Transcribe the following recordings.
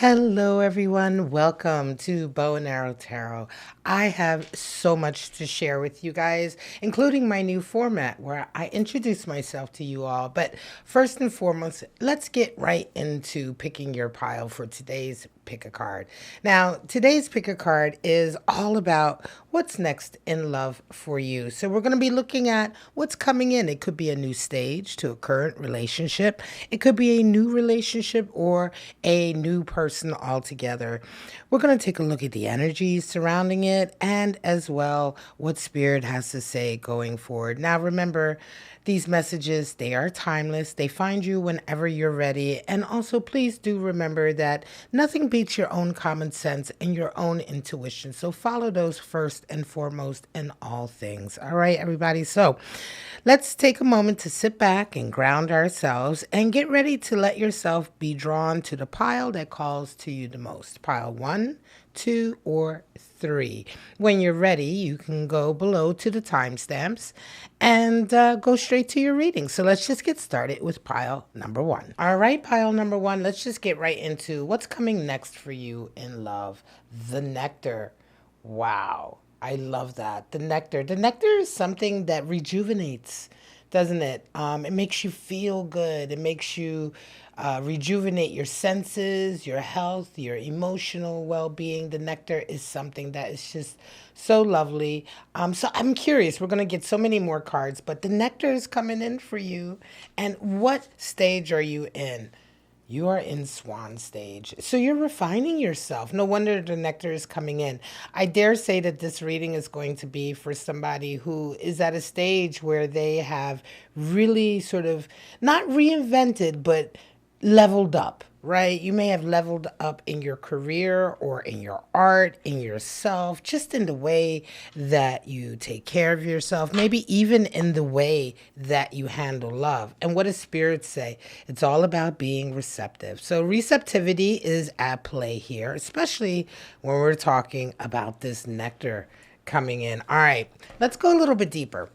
Hello, everyone. Welcome to Bow and Arrow Tarot. I have so much to share with you guys, including my new format where I introduce myself to you all. But first and foremost, let's get right into picking your pile for today's pick a card. Now, today's pick a card is all about what's next in love for you. So, we're going to be looking at what's coming in. It could be a new stage to a current relationship, it could be a new relationship or a new person altogether. We're going to take a look at the energies surrounding it and as well what spirit has to say going forward. Now, remember, these messages, they are timeless. They find you whenever you're ready. And also, please do remember that nothing beats your own common sense and your own intuition. So follow those first and foremost in all things. All right, everybody. So let's take a moment to sit back and ground ourselves and get ready to let yourself be drawn to the pile that calls to you the most. Pile 1, 2, or 3. When you're ready, you can go below to the timestamps and go straight to your reading. So let's just get started with pile number 1. All right, pile number 1, let's just get right into what's coming next for you in love. The nectar. Wow, I love that. The nectar. The nectar is something that rejuvenates, doesn't it? It makes you feel good. It makes you rejuvenate your senses, your health, your emotional well-being. The nectar is something that is just so lovely. So I'm curious. We're going to get so many more cards, but the nectar is coming in for you. And what stage are you in? You are in swan stage. So you're refining yourself. No wonder the nectar is coming in. I dare say that this reading is going to be for somebody who is at a stage where they have really sort of not reinvented, but leveled up, right? You may have leveled up in your career or in your art, in yourself, just in the way that you take care of yourself, maybe even in the way that you handle love. And what does spirit say? It's all about being receptive. So receptivity is at play here, especially when we're talking about this nectar coming in. All right, let's go a little bit deeper.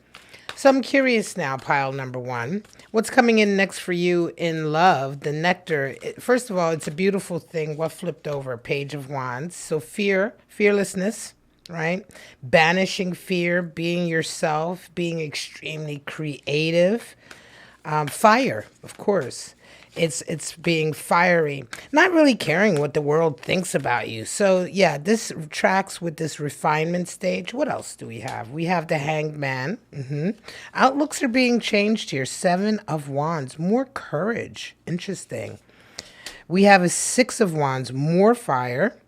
So I'm curious now, pile number 1. What's coming in next for you in love? The nectar. First of all, it's a beautiful thing. What flipped over? Page of Wands. So fearlessness, right? Banishing fear, being yourself, being extremely creative. Fire, of course. It's being fiery, not really caring what the world thinks about you. So yeah, this tracks with this refinement stage. What else do we have? We have the Hanged Man. Outlooks are being changed here. 7 of Wands, more courage. Interesting. We have a 6 of Wands, more fire.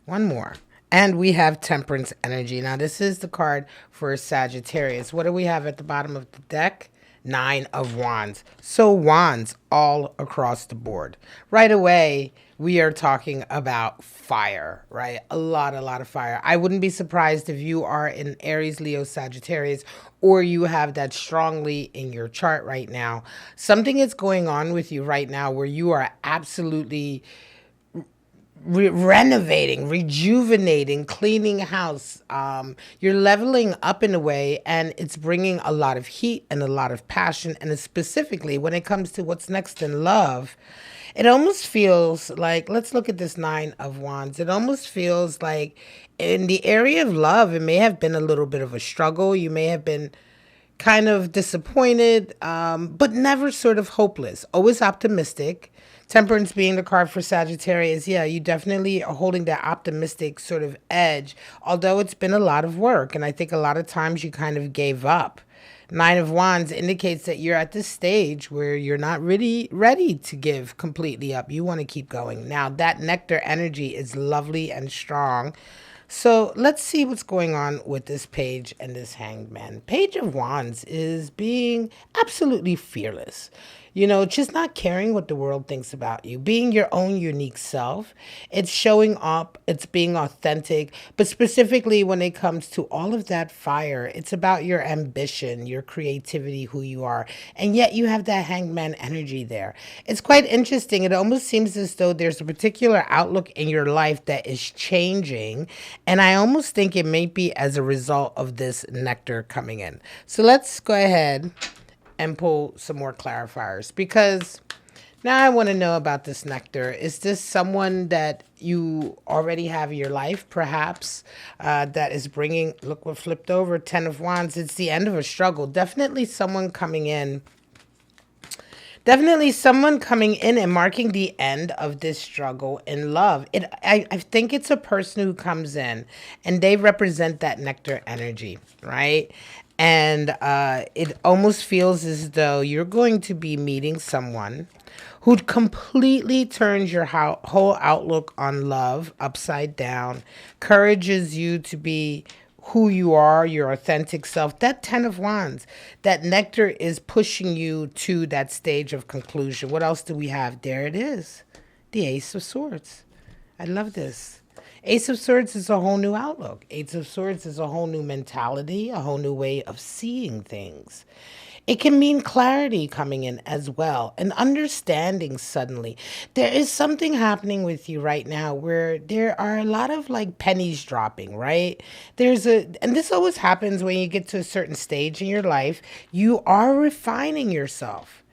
One more. And we have Temperance energy. Now, this is the card for Sagittarius. What do we have at the bottom of the deck? 9 of Wands. So wands all across the board. Right away, we are talking about fire, right? A lot of fire. I wouldn't be surprised if you are in Aries, Leo, Sagittarius, or you have that strongly in your chart right now. Something is going on with you right now where you are absolutely renovating, rejuvenating, cleaning house. You're leveling up in a way, and it's bringing a lot of heat and a lot of passion. And specifically when it comes to what's next in love, it almost feels like, let's look at this 9 of Wands. It almost feels like in the area of love, it may have been a little bit of a struggle. You may have been kind of disappointed, but never sort of hopeless, always optimistic. Temperance being the card for Sagittarius, yeah, you definitely are holding that optimistic sort of edge, although it's been a lot of work, and I think a lot of times you kind of gave up. 9 of Wands indicates that you're at this stage where you're not really ready to give completely up. You want to keep going. Now, that nectar energy is lovely and strong. So let's see what's going on with this page and this Hanged Man. Page of Wands is being absolutely fearless. You know, just not caring what the world thinks about you, being your own unique self. It's showing up, it's being authentic, but specifically when it comes to all of that fire, it's about your ambition, your creativity, who you are. And yet you have that Hanged Man energy there. It's quite interesting. It almost seems as though there's a particular outlook in your life that is changing. And I almost think it may be as a result of this nectar coming in. So let's go ahead and pull some more clarifiers, because Now I want to know about this nectar. Is this someone that you already have in your life, perhaps, that is bringing, look what flipped over, 10 of Wands. It's the end of a struggle. Definitely someone coming in. Definitely someone coming in and marking the end of this struggle in love. I think it's a person who comes in and they represent that nectar energy, right? And it almost feels as though you're going to be meeting someone who completely turns your whole outlook on love upside down, encourages you to be who you are, your authentic self. That 10 of Wands, that nectar is pushing you to that stage of conclusion. What else do we have? There it is, the Ace of Swords. I love this. Ace of Swords is a whole new outlook. Ace of Swords is a whole new mentality, a whole new way of seeing things. It can mean clarity coming in as well, and understanding suddenly. There is something happening with you right now where there are a lot of like pennies dropping, right? And this always happens when you get to a certain stage in your life, you are refining yourself.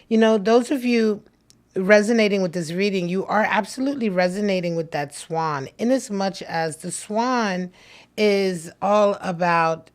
You know, those of you resonating with this reading, you are absolutely resonating with that swan, in as much as the swan is all about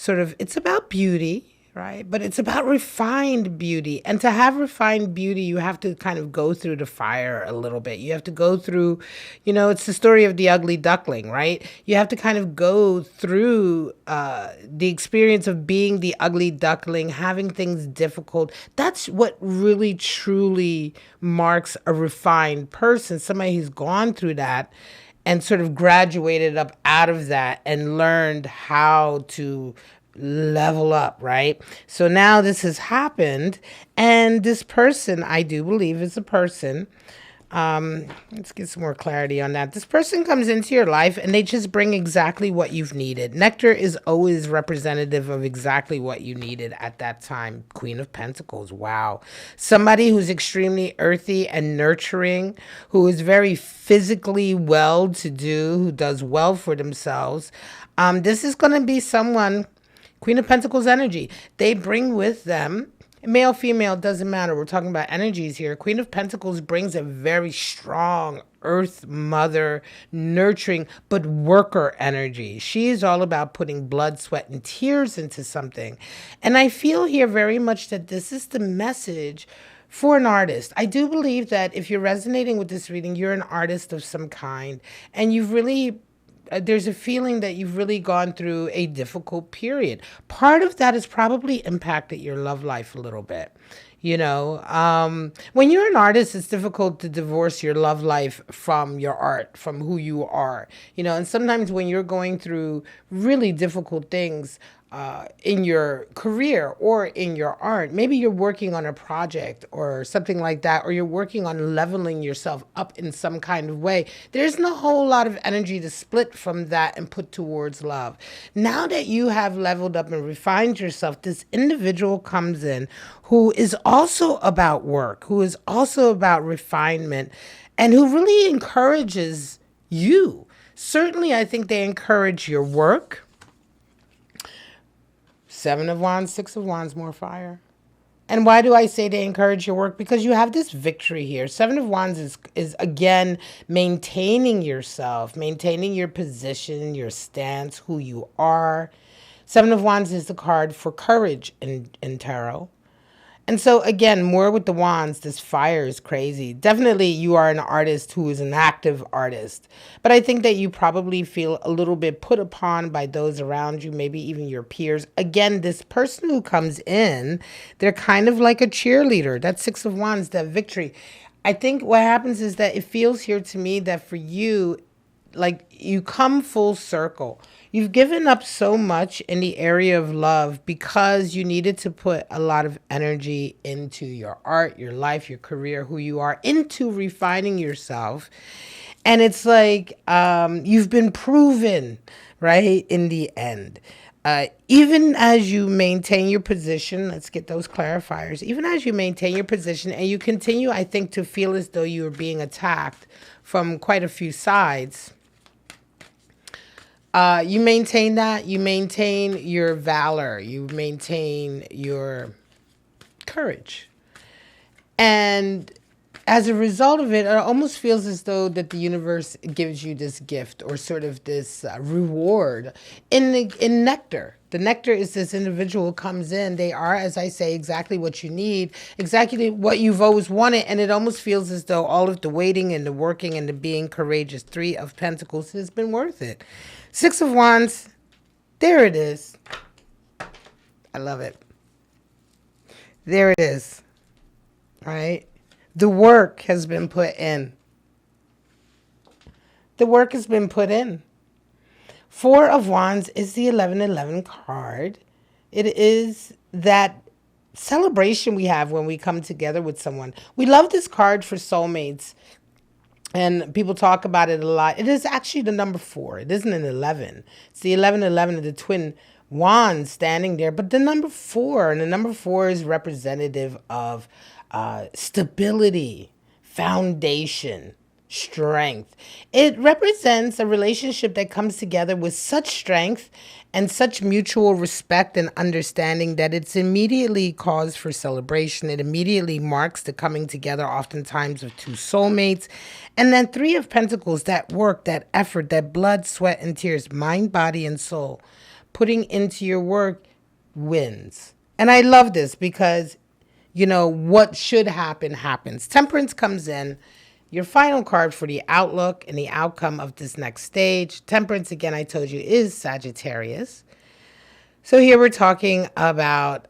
it's about beauty, right? But it's about refined beauty. And to have refined beauty, you have to kind of go through the fire a little bit. You have to go through, it's the story of the ugly duckling, right? You have to kind of go through the experience of being the ugly duckling, having things difficult. That's what really, truly marks a refined person, somebody who's gone through that and sort of graduated up out of that and learned how to level up, right? So now this has happened, and this person, I do believe, is a person. Let's get some more clarity on that. This person comes into your life and they just bring exactly what you've needed. Nectar is always representative of exactly what you needed at that time. Queen of Pentacles. Wow. Somebody who's extremely earthy and nurturing, who is very physically well-to-do, who does well for themselves. This is going to be someone, Queen of Pentacles energy. They bring with them, male, female, doesn't matter. We're talking about energies here. Queen of Pentacles brings a very strong earth mother, nurturing, but worker energy. She is all about putting blood, sweat, and tears into something. And I feel here very much that this is the message for an artist. I do believe that if you're resonating with this reading, you're an artist of some kind, and you've really there's a feeling that you've really gone through a difficult period. Part of that has probably impacted your love life a little bit. When you're an artist, it's difficult to divorce your love life from your art, from who you are. And sometimes when you're going through really difficult things, in your career or in your art. Maybe you're working on a project or something like that, or you're working on leveling yourself up in some kind of way. There's no whole lot of energy to split from that and put towards love. Now that you have leveled up and refined yourself, this individual comes in who is also about work, who is also about refinement, and who really encourages you. Certainly, I think they encourage your work. 7 of Wands, 6 of Wands, more fire. And why do I say they encourage your work? Because you have this victory here. 7 of Wands is again, maintaining yourself, maintaining your position, your stance, who you are. 7 of Wands is the card for courage in tarot. And so again, more with the wands, this fire is crazy. Definitely you are an artist who is an active artist. But I think that you probably feel a little bit put upon by those around you, maybe even your peers. Again, this person who comes in, they're kind of like a cheerleader. That 6 of Wands, that victory. I think what happens is that it feels here to me that for you, like you come full circle. You've given up so much in the area of love because you needed to put a lot of energy into your art, your life, your career, who you are, into refining yourself. And it's like you've been proven, right, in the end. Even as you maintain your position, let's get those clarifiers. Even as you maintain your position and you continue, I think, to feel as though you are being attacked from quite a few sides. You maintain that. You maintain your valor. You maintain your courage. And as a result of it, it almost feels as though that the universe gives you this gift or sort of this reward in nectar. The nectar is this individual who comes in. They are, as I say, exactly what you need, exactly what you've always wanted. And it almost feels as though all of the waiting and the working and the being courageous, Three of Pentacles, has been worth it. Six of Wands, there it is. I love it. There it is. All right. The work has been put in. The work has been put in. Four of Wands is the 1111 card. It is that celebration we have when we come together with someone. We love this card for soulmates, and people talk about it a lot. It is actually the number 4. It isn't an 11. It's the 1111 of the twin wands standing there. But the number 4, and the number 4 is representative of stability, foundation, strength. It represents a relationship that comes together with such strength and such mutual respect and understanding that it's immediately cause for celebration. It immediately marks the coming together, oftentimes, of two soulmates. And then Three of Pentacles, that work, that effort, that blood, sweat, and tears, mind, body, and soul, putting into your work wins. And I love this because, you know, what should happen happens. Temperance comes in. Your final card for the outlook and the outcome of this next stage. Temperance, again, I told you, is Sagittarius. So here we're talking about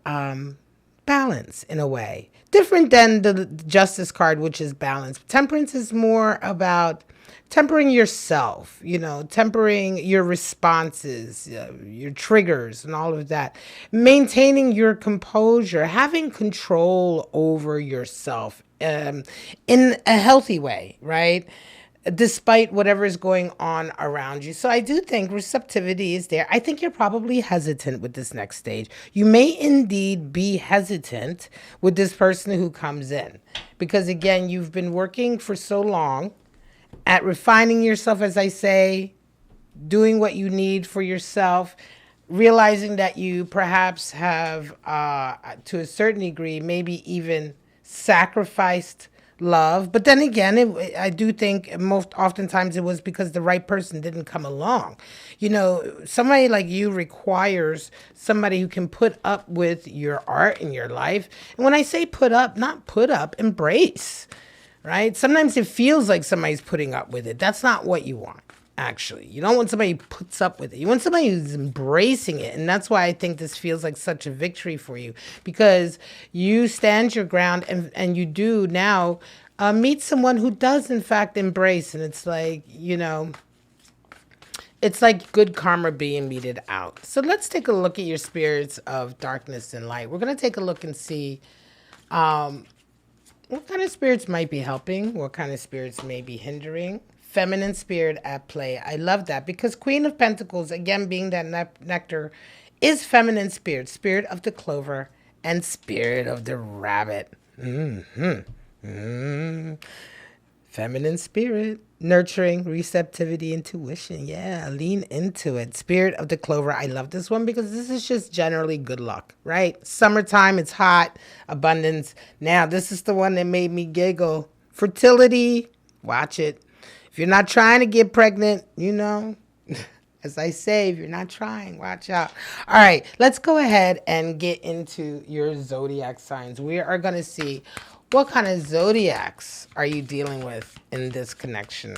balance in a way. Different than the Justice card, which is balance. Temperance is more about tempering yourself, you know, tempering your responses, your triggers and all of that. Maintaining your composure, having control over yourself in a healthy way, right? Despite whatever is going on around you. So I do think receptivity is there. I think you're probably hesitant with this next stage. You may indeed be hesitant with this person who comes in because, again, you've been working for so long at refining yourself, as I say, doing what you need for yourself, realizing that you perhaps have, to a certain degree, maybe even sacrificed love. But then again, I do think most oftentimes it was because the right person didn't come along. You know, somebody like you requires somebody who can put up with your art in your life. And when I say put up, not put up, embrace, right? Sometimes it feels like somebody's putting up with it. That's not what you want. Actually, you don't want somebody who puts up with it. You want somebody who's embracing it. And that's why I think this feels like such a victory for you, because you stand your ground and you do now meet someone who does in fact embrace. And it's like, you know, it's like good karma being meted out. So let's take a look at your spirits of darkness and light. We're going to take a look and see what kind of spirits might be helping, what kind of spirits may be hindering. Feminine spirit at play. I love that because Queen of Pentacles, again, being that nectar, is feminine spirit, spirit of the clover and spirit of the rabbit. Feminine spirit, nurturing, receptivity, intuition. Yeah, lean into it. Spirit of the clover. I love this one because this is just generally good luck, right? Summertime, it's hot, abundance. Now, this is the one that made me giggle. Fertility, watch it. If you're not trying to get pregnant, you know, as I say, if you're not trying, watch out. All right, let's go ahead and get into your zodiac signs. We are going to see what kind of zodiacs are you dealing with in this connection.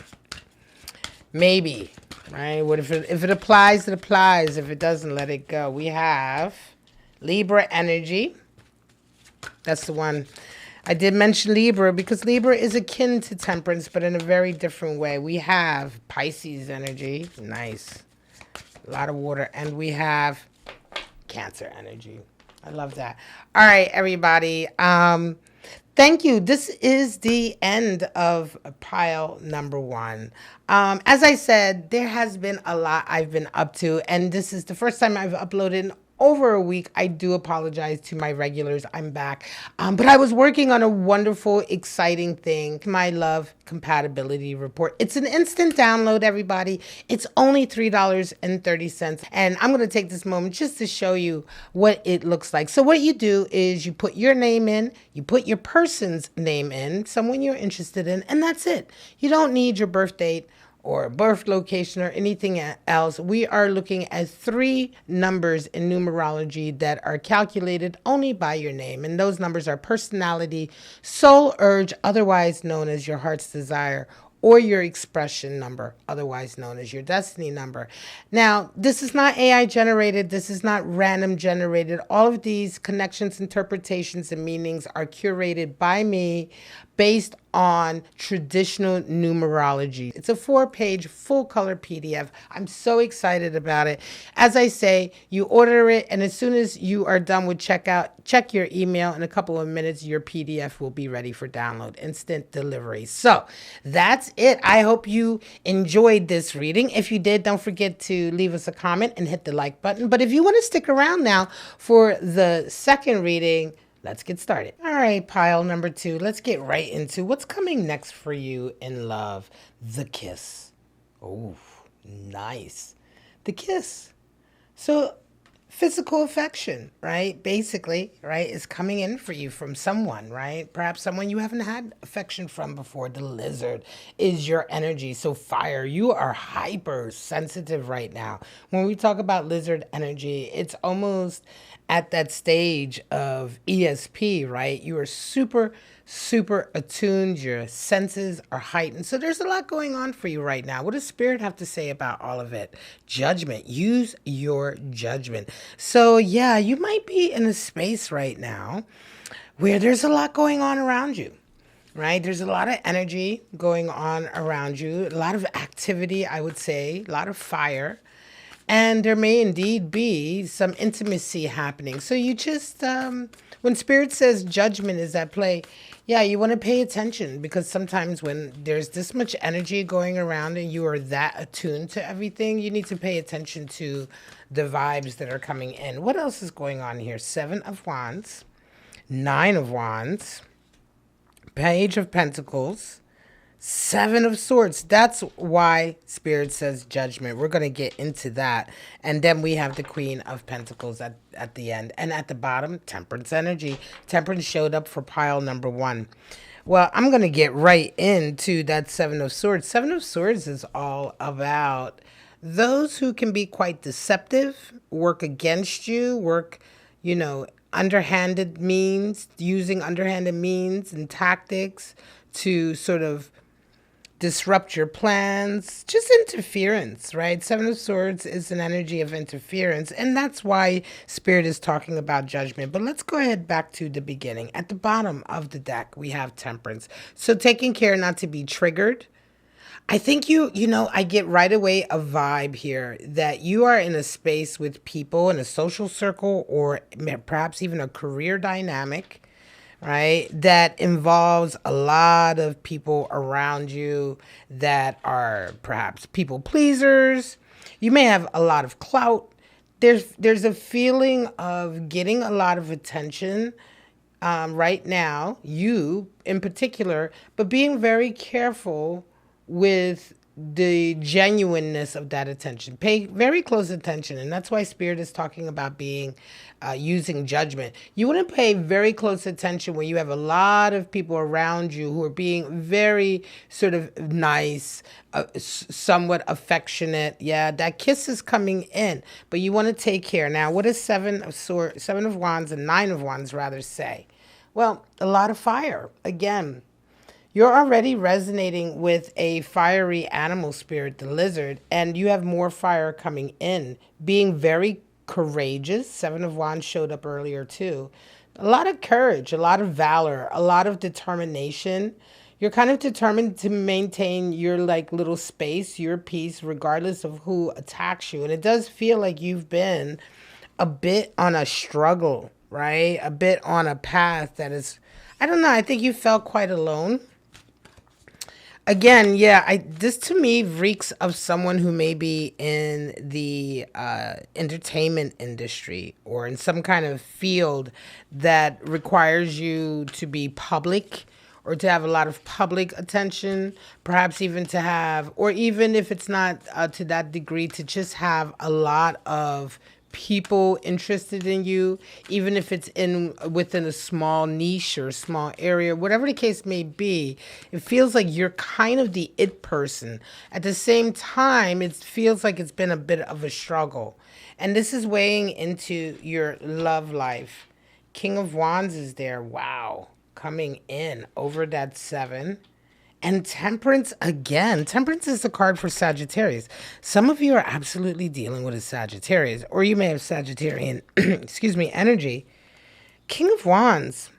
Maybe, right? What if it applies, it applies. If it doesn't, let it go. We have Libra energy. That's the one. I did mention Libra because Libra is akin to Temperance, but in a very different way. We have Pisces energy. Nice. A lot of water. And we have Cancer energy. I love that. All right, everybody. Thank you. This is the end of pile number 1. As I said, there has been a lot I've been up to, and this is the first time I've uploaded over a week. I do apologize to my regulars. I'm back. But I was working on a wonderful, exciting thing. My love compatibility report. It's an instant download, everybody. It's only $3.30. And I'm going to take this moment just to show you what it looks like. So what you do is you put your name in, you put your person's name in, someone you're interested in, and that's it. You don't need your birth date or birth location or anything else. We are looking at 3 numbers in numerology that are calculated only by your name. And those numbers are personality, soul urge, otherwise known as your heart's desire, or your expression number, otherwise known as your destiny number. Now, this is not AI generated. This is not random generated. All of these connections, interpretations, and meanings are curated by me based on traditional numerology. It's a 4-page full color PDF. I'm so excited about it. As I say, you order it, and as soon as you are done with checkout, check your email. In a couple of minutes, your PDF will be ready for download, instant delivery. So that's it. I hope you enjoyed this reading. If you did, don't forget to leave us a comment and hit the like button. But if you want to stick around now for the second reading, let's get started. All right, pile number 2. Let's get right into what's coming next for you in love. The kiss. Oh, nice. The kiss. So physical affection, right? Basically, right, is coming in for you from someone, right? Perhaps someone you haven't had affection from before. The lizard is your energy. So fire, you are hyper sensitive right now. When we talk about lizard energy, it's almost at that stage of ESP, right? You are super attuned. Your senses are heightened. So there's a lot going on for you right now. What does Spirit have to say about all of it? Judgment. Use your judgment. So yeah, you might be in a space right now where there's a lot going on around you. Right? There's a lot of energy going on around you, a lot of activity, I would say, a lot of fire. And there may indeed be some intimacy happening. So you just, when Spirit says judgment is at play, yeah, you want to pay attention, because sometimes when there's this much energy going around and you are that attuned to everything, you need to pay attention to the vibes that are coming in. What else is going on here? 7 of Wands, 9 of Wands, Page of Pentacles, 7 of Swords. That's why Spirit says judgment. We're going to get into that. And then we have the Queen of Pentacles at the end. And at the bottom, Temperance energy. Temperance showed up for pile number 1. Well, I'm going to get right into that 7 of Swords. 7 of Swords is all about those who can be quite deceptive, work against you, work, underhanded means, using underhanded means and tactics to sort of disrupt your plans, just interference, right? 7 of Swords is an energy of interference, and that's why Spirit is talking about judgment. But let's go ahead back to the beginning. At the bottom of the deck, we have Temperance. So taking care not to be triggered. I think I get right away a vibe here that you are in a space with people in a social circle, or perhaps even a career dynamic, right, that involves a lot of people around you that are perhaps people pleasers. You may have a lot of clout. There's a feeling of getting a lot of attention right now, you in particular, but being very careful with the genuineness of that attention. Pay very close attention, and that's why Spirit is talking about being using judgment. You want to pay very close attention when you have a lot of people around you who are being very sort of nice, somewhat affectionate. Yeah, that kiss is coming in, but you want to take care. Now, what does 7 of Wands and 9 of Wands rather say? Well, a lot of fire again. You're already resonating with a fiery animal spirit, the lizard, and you have more fire coming in. Being very courageous. 7 of Wands showed up earlier too. A lot of courage, a lot of valor, a lot of determination. You're kind of determined to maintain your little space, your peace, regardless of who attacks you. And it does feel like you've been a bit on a struggle, right? A bit on a path that is, I don't know, I think you felt quite alone. Again, yeah, this to me reeks of someone who may be in the entertainment industry or in some kind of field that requires you to be public or to have a lot of public attention, perhaps even to have, or even if it's not to that degree, to just have a lot of people interested in you, even if it's in within a small niche or a small area, whatever the case may be. It feels like you're kind of the it person. At the same time, it feels like it's been a bit of a struggle, and this is weighing into your love life. King of Wands is there. Wow, coming in over that seven. And Temperance again. Temperance is the card for Sagittarius. Some of you are absolutely dealing with a Sagittarius, or you may have Sagittarian, excuse me, energy. King of Wands.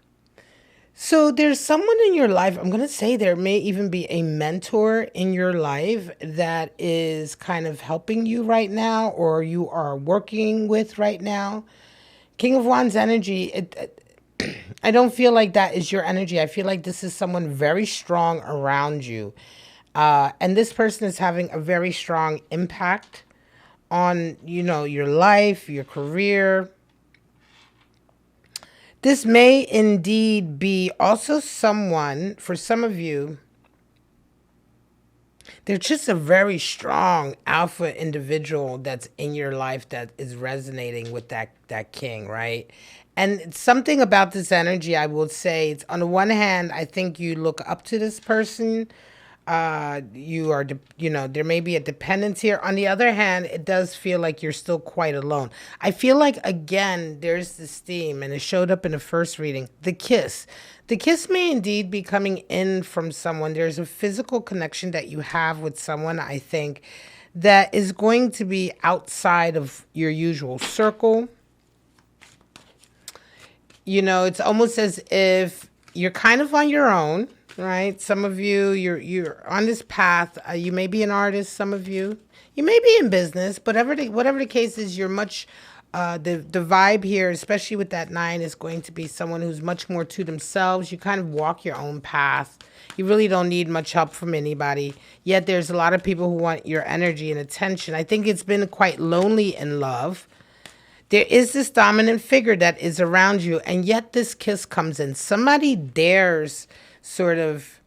So there's someone in your life, I'm going to say there may even be a mentor in your life that is kind of helping you right now, or you are working with right now. King of Wands energy, I don't feel like that is your energy. I feel like this is someone very strong around you. And this person is having a very strong impact on, your life, your career. This may indeed be also someone, for some of you, they're just a very strong alpha individual that's in your life that is resonating with that king, right? And something about this energy, I will say, it's on the one hand, I think you look up to this person. You are, there may be a dependence here. On the other hand, it does feel like you're still quite alone. I feel like, again, there's this theme, and it showed up in the first reading, the kiss. The kiss may indeed be coming in from someone. There's a physical connection that you have with someone, I think, that is going to be outside of your usual circle. It's almost as if you're kind of on your own, right? Some of you, you're on this path. You may be an artist. Some of you may be in business. But whatever the case is, you're much. The vibe here, especially with that 9, is going to be someone who's much more to themselves. You kind of walk your own path. You really don't need much help from anybody. Yet there's a lot of people who want your energy and attention. I think it's been quite lonely in love. There is this dominant figure that is around you, and yet this kiss comes in. Somebody dares sort of,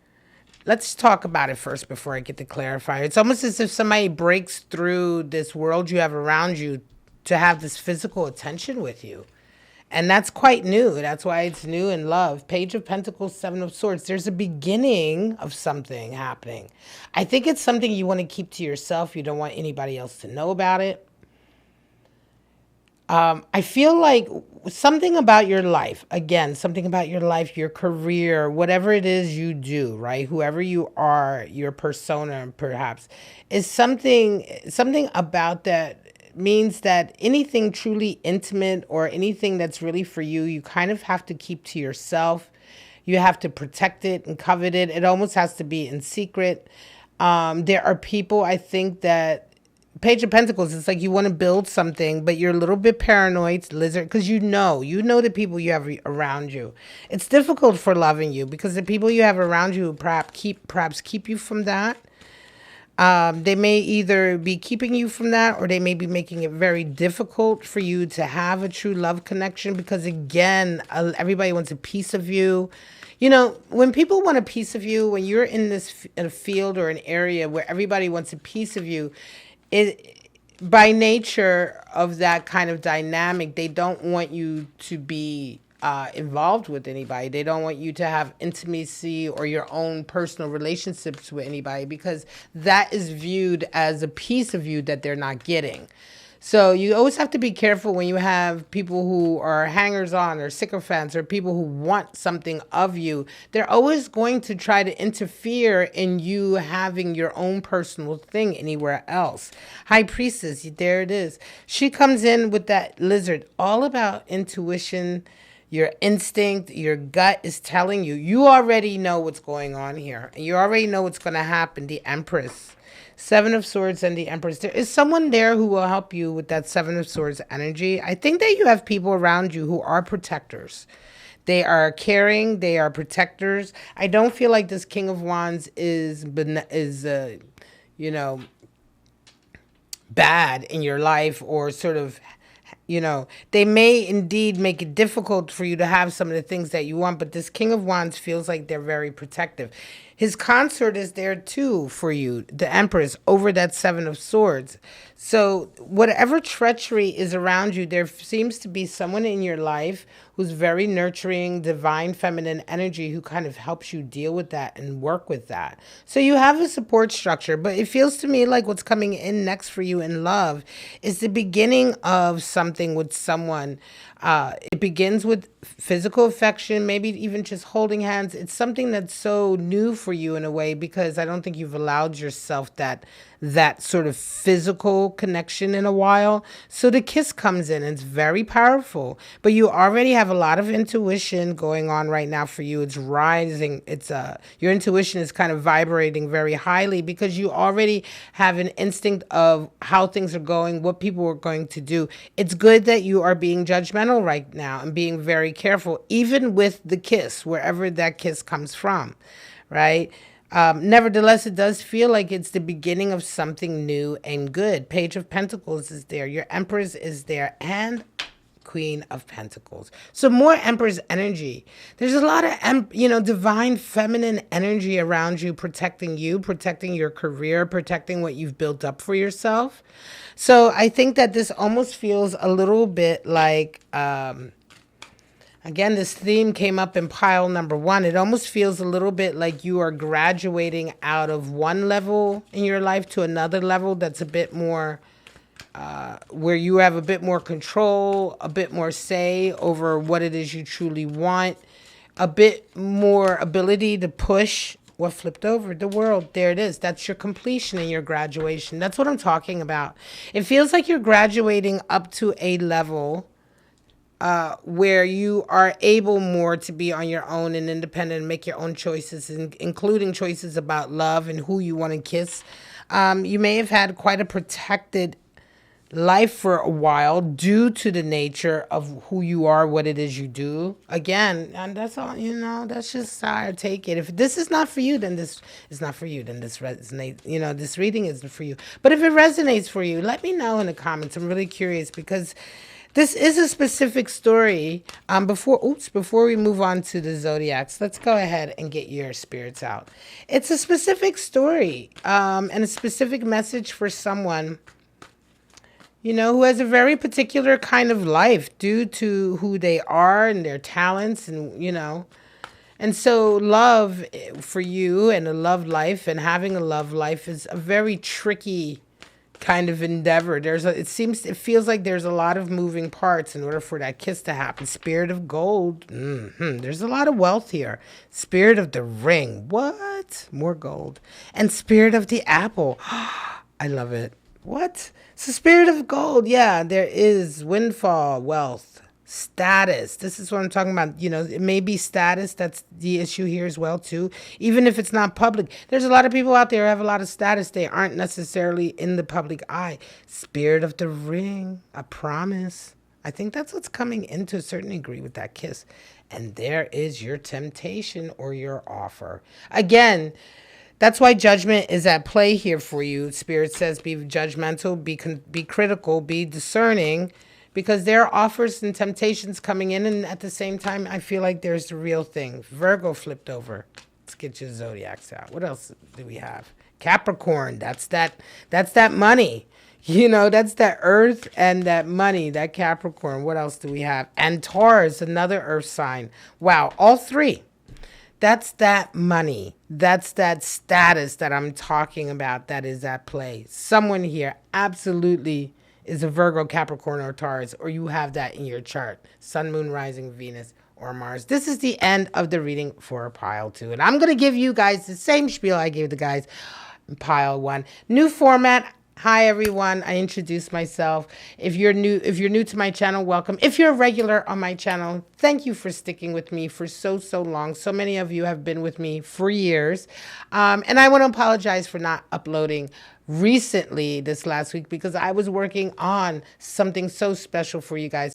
let's talk about it first before I get to clarify. It's almost as if somebody breaks through this world you have around you to have this physical attention with you. And that's quite new. That's why it's new in love. Page of Pentacles, 7 of Swords. There's a beginning of something happening. I think it's something you want to keep to yourself. You don't want anybody else to know about it. I feel like something about your life, again, something about your life, your career, whatever it is you do, right? Whoever you are, your persona perhaps, is something about that means that anything truly intimate or anything that's really for you, you kind of have to keep to yourself. You have to protect it and covet it. It almost has to be in secret. There are people, I think, that Page of Pentacles, it's like you want to build something, but you're a little bit paranoid, lizard, because you know the people you have around you. It's difficult for loving you because the people you have around you perhaps keep you from that. They may either be keeping you from that, or they may be making it very difficult for you to have a true love connection because, again, everybody wants a piece of you. When people want a piece of you, when you're in a field or an area where everybody wants a piece of you, it, by nature of that kind of dynamic, they don't want you to be involved with anybody. They don't want you to have intimacy or your own personal relationships with anybody because that is viewed as a piece of you that they're not getting. So you always have to be careful when you have people who are hangers-on or sycophants or people who want something of you. They're always going to try to interfere in you having your own personal thing anywhere else. High Priestess, there it is. She comes in with that lizard, all about intuition, your instinct, your gut is telling you. You already know what's going on here. You already know what's going to happen. The Empress. 7 of Swords and the Empress. There is someone there who will help you with that 7 of Swords energy. I think that you have people around you who are protectors. They are caring. They are protectors. I don't feel like this King of Wands you know, bad in your life, or sort of, they may indeed make it difficult for you to have some of the things that you want, but this King of Wands feels like they're very protective. His consort is there too for you, the Empress, over that Seven of Swords. So whatever treachery is around you, there seems to be someone in your life who's very nurturing, divine feminine energy, who kind of helps you deal with that and work with that. So you have a support structure, but it feels to me like what's coming in next for you in love is the beginning of something with someone. It begins with physical affection, maybe even just holding hands. It's something that's so new for you in a way, because I don't think you've allowed yourself that sort of physical connection in a while. So the kiss comes in and it's very powerful, but you already have a lot of intuition going on right now for you. It's rising. Your intuition is kind of vibrating very highly, because you already have an instinct of how things are going, what people are going to do. It's good that you are being judgmental right now and being very careful, even with the kiss, wherever that kiss comes from, right? Nevertheless, it does feel like it's the beginning of something new and good. Page of Pentacles is there. Your Empress is there. And Queen of Pentacles. So more Empress energy. There's a lot of, divine feminine energy around you, protecting your career, protecting what you've built up for yourself. So I think that this almost feels a little bit like, again, this theme came up in pile number one. It almost feels a little bit like you are graduating out of one level in your life to another level that's a bit more, where you have a bit more control, a bit more say over what it is you truly want, a bit more ability to push. What flipped over? The world. There it is. That's your completion and your graduation. That's what I'm talking about. It feels like you're graduating up to a level where you are able more to be on your own and independent and make your own choices, including choices about love and who you want to kiss. You may have had quite a protected life for a while due to the nature of who you are, what it is you do. Again, and that's all, that's just how I take it. If this is not for you, then this is not for you. Then this resonates, this reading isn't for you. But if it resonates for you, let me know in the comments. I'm really curious, because this is a specific story. Before we move on to the zodiacs, let's go ahead and get your spirits out. It's a specific story, and a specific message for someone, who has a very particular kind of life due to who they are and their talents, and so love for you and a love life and having a love life is a very tricky kind of endeavor. It feels like there's a lot of moving parts in order for that kiss to happen. Spirit of gold. There's a lot of wealth here. Spirit of the ring. What? More gold. And spirit of the apple. I love it. What? So spirit of gold. Yeah, there is windfall, wealth, status. This is what I'm talking about. It may be status. That's the issue here as well, too. Even if it's not public. There's a lot of people out there who have a lot of status. They aren't necessarily in the public eye. Spirit of the ring. A promise. I think that's what's coming in to a certain degree with that kiss. And there is your temptation or your offer. Again, that's why judgment is at play here for you. Spirit says be judgmental, be critical, be discerning, because there are offers and temptations coming in, and at the same time, I feel like there's the real thing. Virgo flipped over. Let's get your zodiacs out. What else do we have? Capricorn. That's that money. That's that earth and that money, that Capricorn. What else do we have? And Taurus, another earth sign. Wow, all three. That's that money. That's that status that I'm talking about that is at play. Someone here absolutely is a Virgo, Capricorn, or Taurus, or you have that in your chart. Sun, Moon, Rising, Venus, or Mars. This is the end of the reading for pile 2. And I'm going to give you guys the same spiel I gave the guys in pile 1. New format. Hi everyone, I introduced myself. If you're new to my channel, welcome. If you're a regular on my channel, thank you for sticking with me for so long. So many of you have been with me for years. And I want to apologize for not uploading recently this last week, because I was working on something so special for you guys.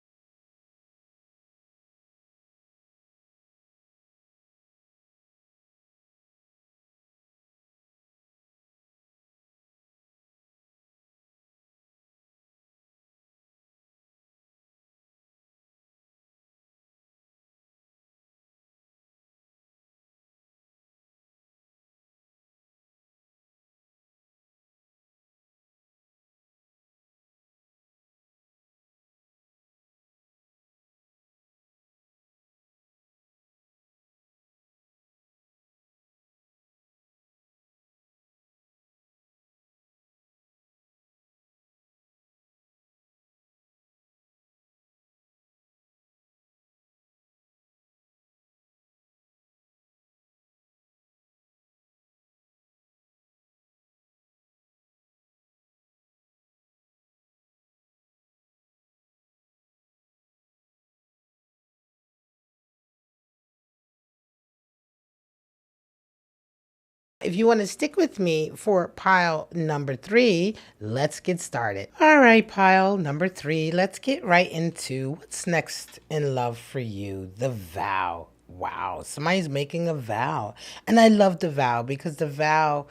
if you want to stick with me for pile number 3, let's get started. All right, pile number 3, let's get right into what's next in love for you, the vow. Wow, somebody's making a vow. And I love the vow because the vow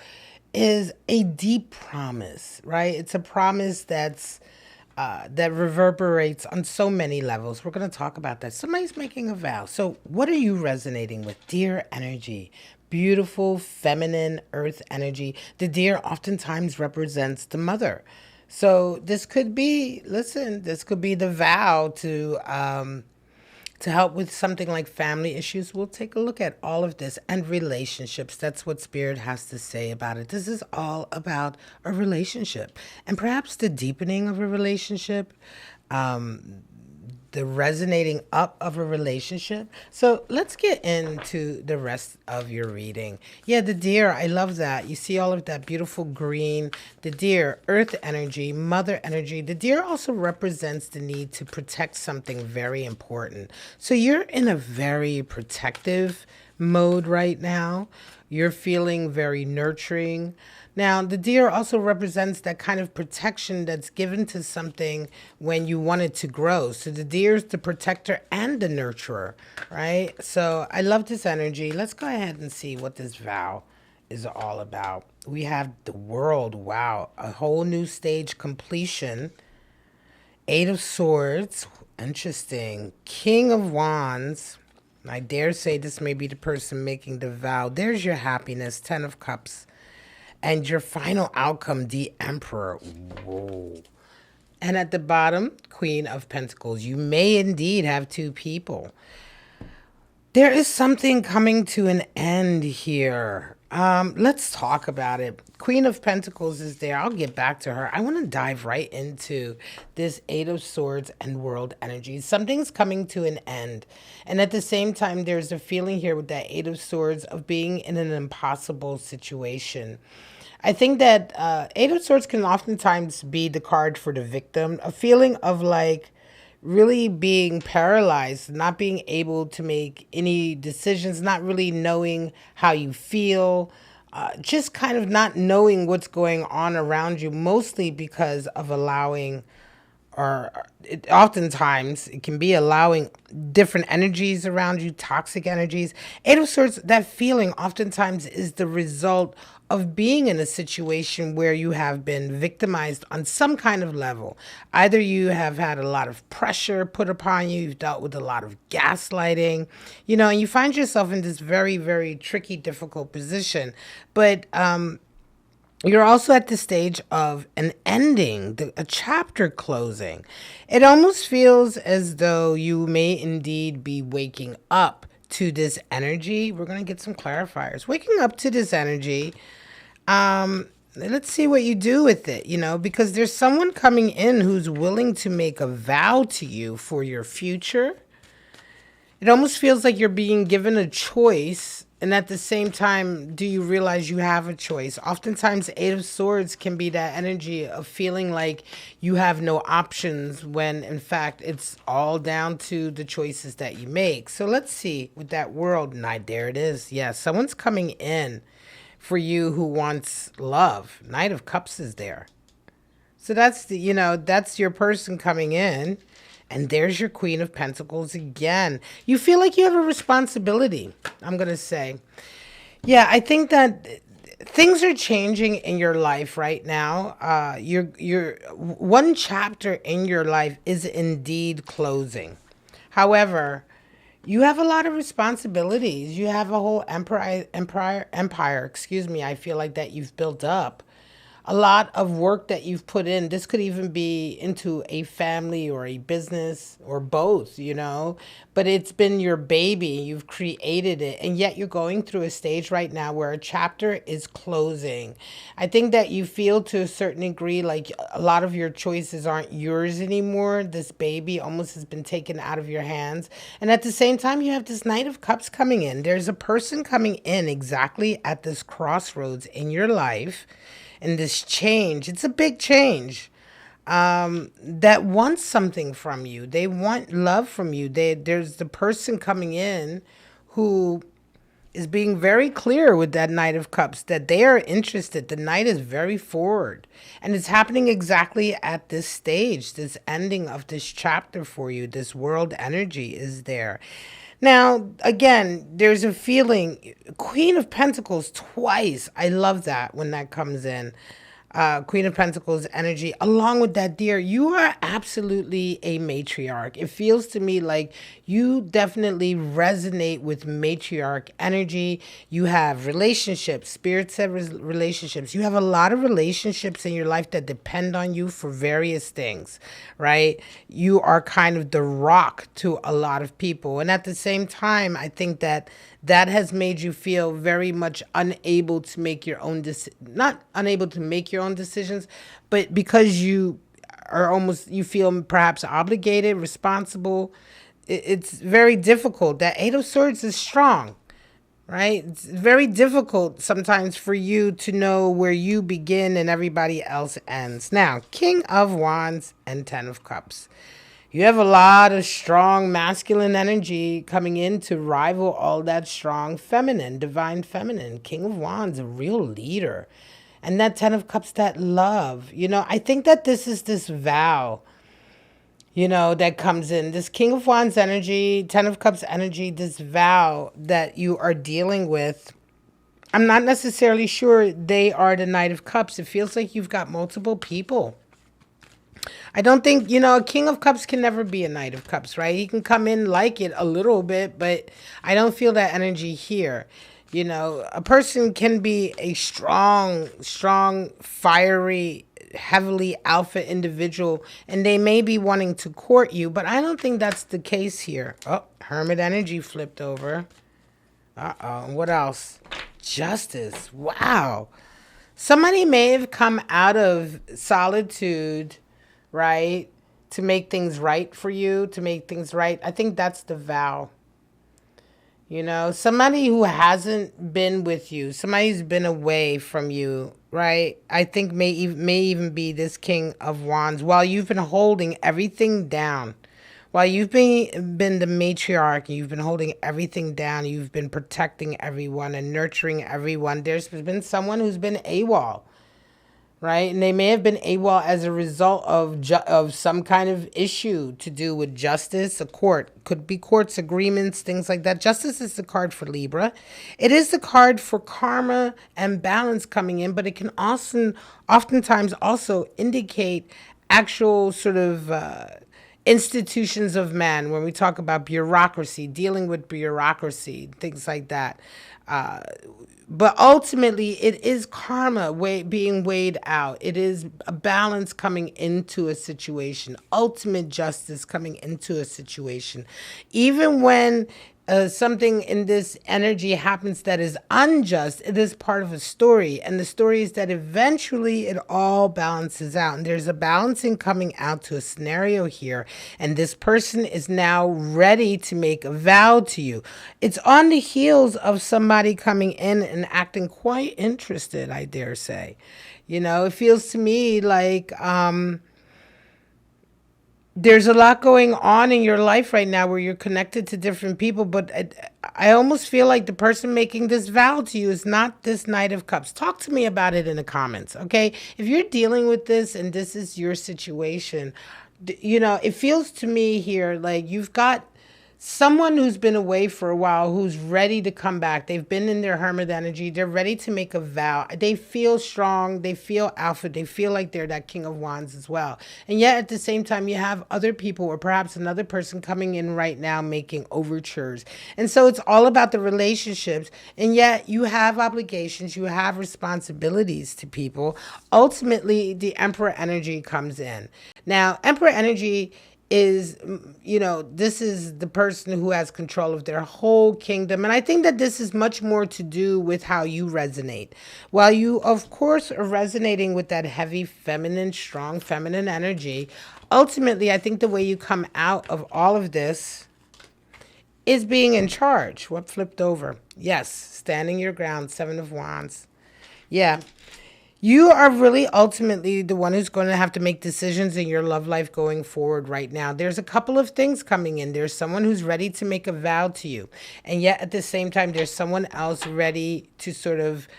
is a deep promise, right? It's a promise that reverberates on so many levels. We're going to talk about that. Somebody's making a vow. So, what are you resonating with? Deer energy, beautiful, feminine, earth energy. The deer oftentimes represents the mother. So, this could be, listen, this could be the vow to help with something like family issues. We'll take a look at all of this and relationships. That's what Spirit has to say about it. This is all about a relationship and perhaps the deepening of a relationship. The resonating up of a relationship. So let's get into the rest of your reading. Yeah, the deer, I love that. You see all of that beautiful green. The deer, earth energy, mother energy. The deer also represents the need to protect something very important. So you're in a very protective mode right now. You're feeling very nurturing. Now, the deer also represents that kind of protection that's given to something when you want it to grow. So the deer is the protector and the nurturer, right? So I love this energy. Let's go ahead and see what this vow is all about. We have the world. Wow. A whole new stage completion. 8 of Swords. Interesting. King of Wands. I dare say this may be the person making the vow. There's your happiness. 10 of Cups. And your final outcome, the Emperor. Whoa. And at the bottom, Queen of Pentacles. You may indeed have 2 people. There is something coming to an end here. Let's talk about it. Queen of Pentacles is there. I'll get back to her. I want to dive right into this 8 of Swords and world energy. Something's coming to an end. And at the same time, there's a feeling here with that 8 of Swords of being in an impossible situation. I think that 8 of Swords can oftentimes be the card for the victim. A feeling of like really being paralyzed, not being able to make any decisions, not really knowing how you feel, just kind of not knowing what's going on around you, mostly because of allowing or oftentimes it can be allowing different energies around you, toxic energies. 8 of Swords, that feeling oftentimes is the result of being in a situation where you have been victimized on some kind of level. Either you have had a lot of pressure put upon you, you've dealt with a lot of gaslighting, and you find yourself in this very, very tricky, difficult position. But you're also at the stage of an ending, a chapter closing. It almost feels as though you may indeed be waking up to this energy. We're going to get some clarifiers. Waking up to this energy. Let's see what you do with it, because there's someone coming in who's willing to make a vow to you for your future. It almost feels like you're being given a choice. And at the same time, do you realize you have a choice? Oftentimes, 8 of Swords can be that energy of feeling like you have no options when, in fact, it's all down to the choices that you make. So let's see with that world night. There it is. Yeah, someone's coming in for you who wants love. Knight of Cups is there. So that's that's your person coming in. And there's your Queen of Pentacles again. You feel like you have a responsibility, I'm going to say. Yeah, I think that things are changing in your life right now. Your one chapter in your life is indeed closing. However, you have a lot of responsibilities. You have a whole empire, I feel like that you've built up. A lot of work that you've put in. This could even be into a family or a business or both, but it's been your baby. You've created it. And yet you're going through a stage right now where a chapter is closing. I think that you feel to a certain degree like a lot of your choices aren't yours anymore. This baby almost has been taken out of your hands. And at the same time, you have this Knight of Cups coming in. There's a person coming in exactly at this crossroads in your life. And this change, it's a big change, that wants something from you. They want love from you. There's the person coming in who is being very clear with that Knight of Cups that they are interested. The Knight is very forward. And it's happening exactly at this stage, this ending of this chapter for you. This world energy is there. Now, again, there's a feeling, Queen of Pentacles twice. I love that when that comes in. Queen of Pentacles energy, along with that deer, you are absolutely a matriarch. It feels to me like you definitely resonate with matriarch energy. You have relationships, spirit said relationships. You have a lot of relationships in your life that depend on you for various things, right? You are kind of the rock to a lot of people. And at the same time, I think that that has made you feel very much unable to make your own not unable to make your own decisions, but because you are almost, you feel perhaps obligated, responsible. It's very difficult. That Eight of Swords is strong, right? It's very difficult sometimes for you to know where you begin and everybody else ends. Now, King of Wands and Ten of Cups. You have a lot of strong masculine energy coming in to rival all that strong feminine, divine feminine. King of Wands, a real leader. And that Ten of Cups, that love. You know, I think that this is this vow, you know, that comes in. This King of Wands energy, Ten of Cups energy, this vow that you are dealing with. I'm not necessarily sure they are the Knight of Cups. It feels like you've got multiple people. I don't think, you know, a King of Cups can never be a Knight of Cups, right? He can come in like it a little bit, but I don't feel that energy here. You know, a person can be a strong, fiery, heavily alpha individual, and they may be wanting to court you, but I don't think that's the case here. Oh, Hermit energy flipped over. Uh-oh, what else? Justice. Wow. Somebody may have come out of solitude, right? To make things right for you, to make things right. I think that's the vow. You know, somebody who hasn't been with you, somebody who's been away from you, right? I think may even be this King of Wands. While you've been holding everything down, while you've been the matriarch, you've been holding everything down, you've been protecting everyone and nurturing everyone, there's been someone who's been AWOL. Right? And they may have been AWOL as a result of some kind of issue to do with justice, a court. Could be courts, agreements, things like that. Justice is the card for Libra. It is the card for karma and balance coming in, but it can also oftentimes also indicate actual sort of institutions of man when we talk about bureaucracy, dealing with bureaucracy, things like that. But ultimately, it is karma being weighed out. It is a balance coming into a situation, ultimate justice coming into a situation. Even when something in this energy happens that is unjust, it is part of a story. And the story is that eventually it all balances out. And there's a balancing coming out to a scenario here. And this person is now ready to make a vow to you. It's on the heels of somebody coming in and acting quite interested, I dare say. You know, it feels to me like there's a lot going on in your life right now where you're connected to different people, but I almost feel like the person making this vow to you is not this Knight of Cups. Talk to me about it in the comments, okay? If you're dealing with this and this is your situation, you know, it feels to me here like you've got someone who's been away for a while who's ready to come back. They've been in their hermit energy. They're ready to make a vow. They feel strong. They feel alpha. They feel like they're that King of Wands as well. And yet at the same time, you have other people or perhaps another person coming in right now making overtures. And so it's all about the relationships. And yet you have obligations. You have responsibilities to people. Ultimately, the Emperor energy comes in. Now, Emperor energy is, you know, this is the person who has control of their whole kingdom. And I think that this is much more to do with how you resonate. While you, of course, are resonating with that heavy feminine, strong feminine energy, ultimately, I think the way you come out of all of this is being in charge. What flipped over? Yes, standing your ground, Seven of Wands. Yeah. You are really ultimately the one who's going to have to make decisions in your love life going forward right now. There's a couple of things coming in. There's someone who's ready to make a vow to you. And yet at the same time, there's someone else ready to sort of,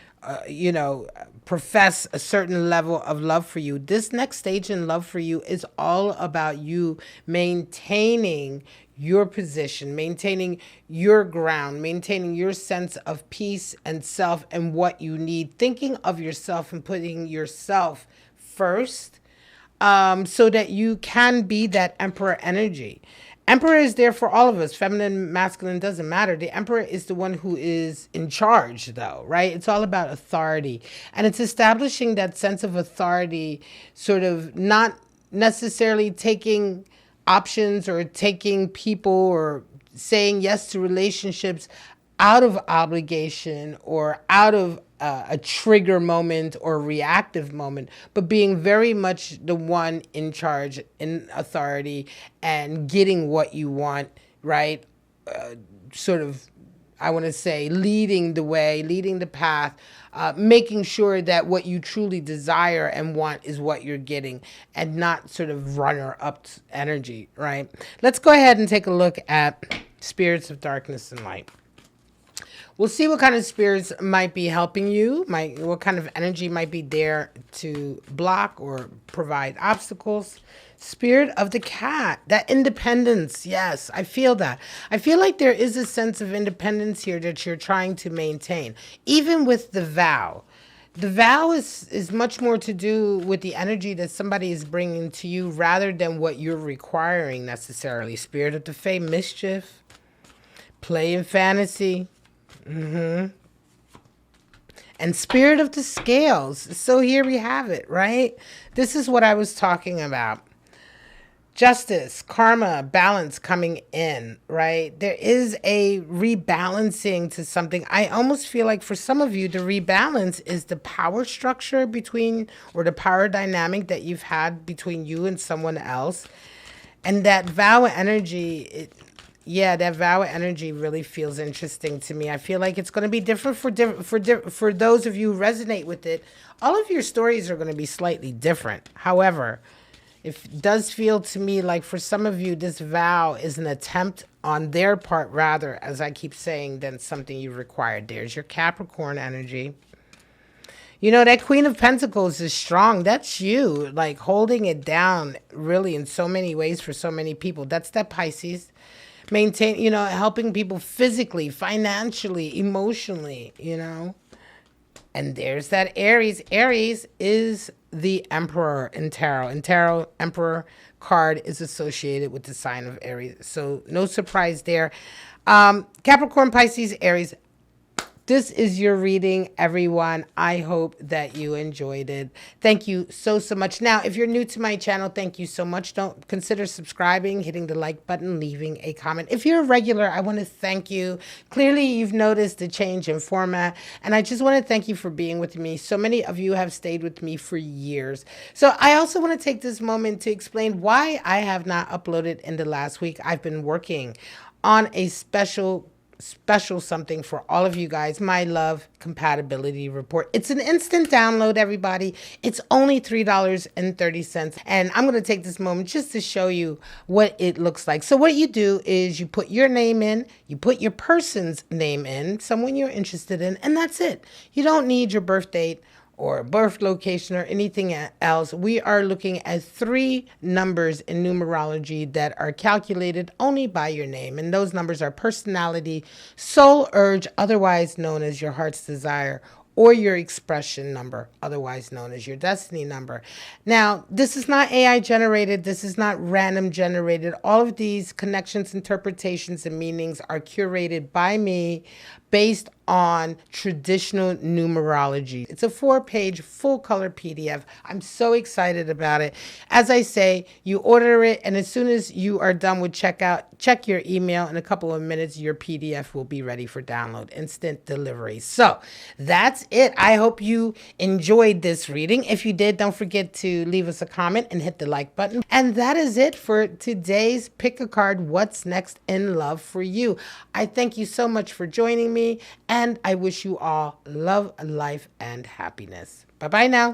profess a certain level of love for you. This next stage in love for you is all about you maintaining your position, maintaining your ground, maintaining your sense of peace and self and what you need, thinking of yourself and putting yourself first, so that you can be that emperor energy. Emperor is there for all of us. Feminine, masculine, doesn't matter. The emperor is the one who is in charge, though, right? It's all about authority. And it's establishing that sense of authority, sort of not necessarily taking options or taking people or saying yes to relationships out of obligation or out of a trigger moment or reactive moment, but being very much the one in charge, in authority, and getting what you want, right? Sort of, I want to say, leading the way, leading the path, making sure that what you truly desire and want is what you're getting, and not sort of runner up energy, right? Let's go ahead and take a look at spirits of darkness and light. We'll see what kind of spirits might be helping you, what kind of energy might be there to block or provide obstacles. Spirit of the cat, that independence. Yes, I feel that. I feel like there is a sense of independence here that you're trying to maintain, even with the vow. The vow is much more to do with the energy that somebody is bringing to you rather than what you're requiring necessarily. Spirit of the Fae, mischief, play and fantasy. And spirit of the scales. So here we have it, right? This is what I was talking about. Justice, karma, balance coming in, right? There is a rebalancing to something. I almost feel like for some of you, the rebalance is the power structure between, or the power dynamic that you've had between you and someone else. And that vow energy, that vow energy really feels interesting to me. I feel like it's going to be different for those of you who resonate with it. All of your stories are going to be slightly different. However, it does feel to me like for some of you, this vow is an attempt on their part, rather, as I keep saying, than something you required. There's your Capricorn energy. You know, that Queen of Pentacles is strong. That's you, like holding it down really in so many ways for so many people. That's that Pisces. Maintain, helping people physically, financially, emotionally, And there's that Aries. Aries is the Emperor in Tarot. In Tarot, Emperor card is associated with the sign of Aries. So no surprise there. Capricorn, Pisces, Aries. This is your reading, everyone. I hope that you enjoyed it. Thank you so much. Now, if you're new to my channel, thank you so much. Don't consider subscribing, hitting the like button, leaving a comment. If you're a regular, I want to thank you. Clearly, you've noticed the change in format, and I just want to thank you for being with me. So many of you have stayed with me for years. So I also want to take this moment to explain why I have not uploaded in the last week. I've been working on a special something for all of you guys, my love compatibility report. It's an instant download, everybody. It's only $3.30. And I'm going to take this moment just to show you what it looks like. So what you do is you put your name in, you put your person's name in, someone you're interested in, and that's it. You don't need your birth date or birth location or anything else. We are looking at 3 numbers in numerology that are calculated only by your name. And those numbers are personality, soul urge, otherwise known as your heart's desire, or your expression number, otherwise known as your destiny number. Now, this is not AI generated. This is not random generated. All of these connections, interpretations, and meanings are curated by me based on traditional numerology. It's a 4-page full color PDF. I'm so excited about it. As I say, you order it, and as soon as you are done with checkout, check your email. In a couple of minutes, your PDF will be ready for download, instant delivery. So that's it. I hope you enjoyed this reading. If you did, don't forget to leave us a comment and hit the like button. And that is it for today's Pick a Card, What's Next in Love for You. I thank you so much for joining me, and I wish you all love, life, and happiness. Bye-bye now.